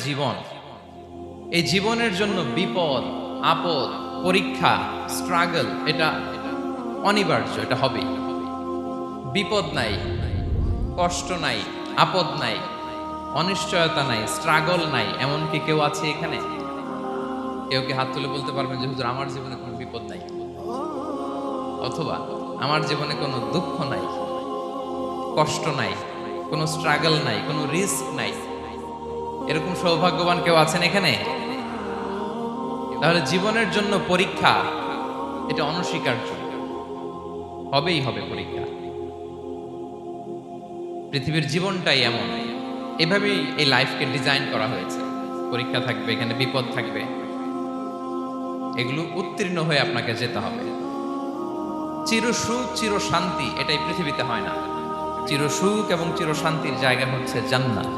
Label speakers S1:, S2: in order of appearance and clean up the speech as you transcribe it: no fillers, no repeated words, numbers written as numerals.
S1: জীবন, এই জীবনের জন্য বিপদ, আপদ, পরীক্ষা, স্ট্রাগল এটা অনিবার্য, এটা হবেই। বিপদ নাই, কষ্ট নাই, আপদ নাই, অনিশ্চয়তা নাই, স্ট্রাগল নাই, এমন কি কেউ আছে এখানে? কেউ কি হাত তুলে বলতে পারবেন যে হুজুর আমার জীবনে কোনো বিপদ নাই, অথবা আমার জীবনে কোনো দুঃখ নাই, কষ্ট নাই, কোনো স্ট্রাগল নাই, কোনো রিস্ক নাই? এরকম সৌভাগ্যবান কেউ আছেন এখানে? তাহলে জীবনের জন্য পরীক্ষা এটা অনস্বীকার্য, হবেই হবে পরীক্ষা। পৃথিবীর জীবনটাই এমন, এভাবেই এই লাইফকে ডিজাইন করা হয়েছে। পরীক্ষা থাকবে, এখানে বিপদ থাকবে, এগুলো উত্তীর্ণ হয়ে আপনাকে যেতে হবে। চির সুখ চির শান্তি এটাই পৃথিবীতে হয় না। চির সুখ এবং চির শান্তির জায়গা হচ্ছে জান্নাত।